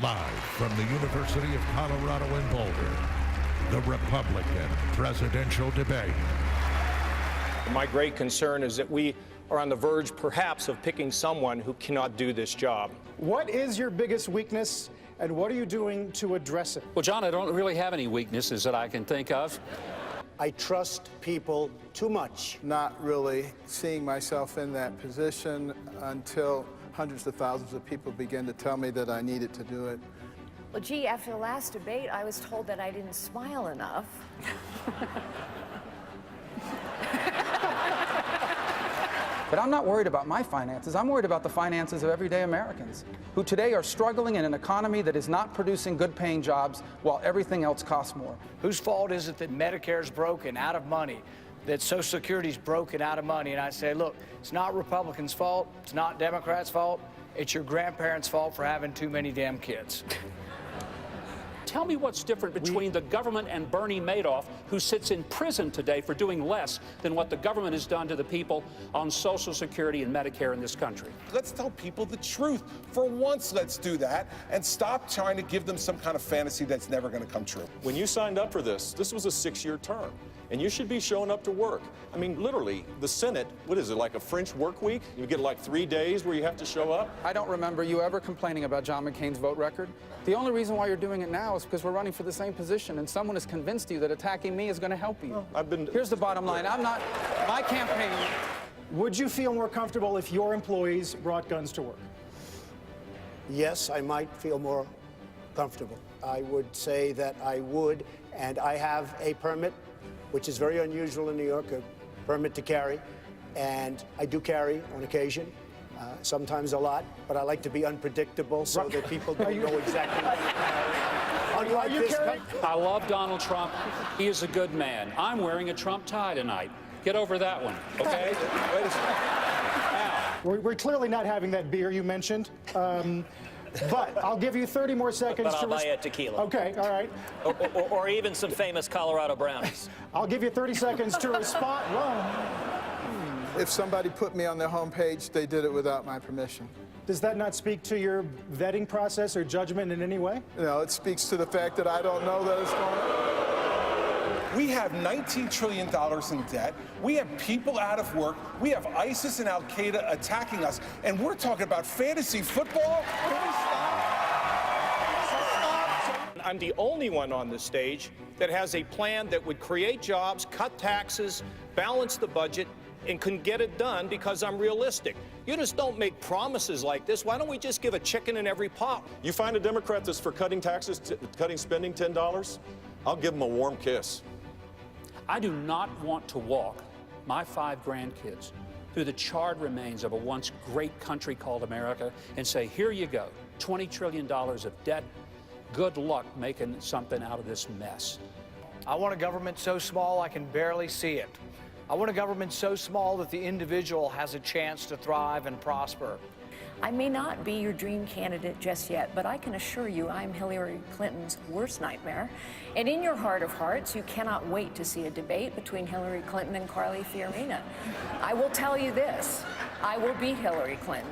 Live from the University of Colorado in Boulder, the Republican presidential debate. My great concern is that we are on the verge, perhaps, of picking someone who cannot do this job. What is your biggest weakness, and what are you doing to address it? Well, John, I don't really have any weaknesses that I can think of. I trust people too much. Not really seeing myself in that position until hundreds of thousands of people begin to tell me that I needed to do it. Well, gee, after the last debate, I was told that I didn't smile enough. But I'm not worried about my finances. I'm worried about the finances of everyday Americans who today are struggling in an economy that is not producing good-paying jobs while everything else costs more. Whose fault is it that Medicare's broken, out of money, that Social Security's broken, out of money? And I say, look, it's not Republicans' fault, it's not Democrats' fault, it's your grandparents' fault for having too many damn kids. Tell me what's different between the government and Bernie Madoff, who sits in prison today for doing less than what the government has done to the people on Social Security and Medicare in this country. Let's tell people the truth. For once, let's do that and stop trying to give them some kind of fantasy that's never going to come true. When you signed up for this was a 6-year term, and you should be showing up to work. I mean, literally, the Senate, what is it, like a French work week? You get like 3 days where you have to show up? I don't remember you ever complaining about John McCain's vote record. The only reason why you're doing it now is because we're running for the same position, and someone has convinced you that attacking me is going to help you. Well, Here's the bottom line. My campaign. Would you feel more comfortable if your employees brought guns to work? Yes, I might feel more comfortable. I would say that I would, and I have a permit, which is very unusual in New York, a permit to carry, and I do carry on occasion. Sometimes a lot, but I like to be unpredictable so that people don't know exactly what Unlike this I love Donald Trump. He is a good man. I'm wearing a Trump tie tonight. Get over that one, okay? Wait a second. We're clearly not having that beer you mentioned. But I'll give you 30 more seconds but I'll buy a tequila. Okay, all right. Or even some famous Colorado brownies. I'll give you 30 seconds to respond. If somebody put me on their homepage, they did it without my permission. Does that not speak to your vetting process or judgment in any way? No, it speaks to the fact that I don't know that it's going on. We have $19 trillion in debt. We have people out of work. We have ISIS and Al-Qaeda attacking us. And we're talking about fantasy football? Can we stop? I'm the only one on this stage that has a plan that would create jobs, cut taxes, balance the budget, and can get it done because I'm realistic. You just don't make promises like this. Why don't we just give a chicken in every pot? You find a Democrat that's for cutting taxes, cutting spending $10, I'll give them a warm kiss. I do not want to walk my 5 grandkids through the charred remains of a once great country called America and say, here you go, $20 trillion of debt. Good luck making something out of this mess. I want a government so small I can barely see it. I want a government so small that the individual has a chance to thrive and prosper. I may not be your dream candidate just yet, but I can assure you I'm Hillary Clinton's worst nightmare. And in your heart of hearts, you cannot wait to see a debate between Hillary Clinton and Carly Fiorina. I will tell you this, I will beat Hillary Clinton.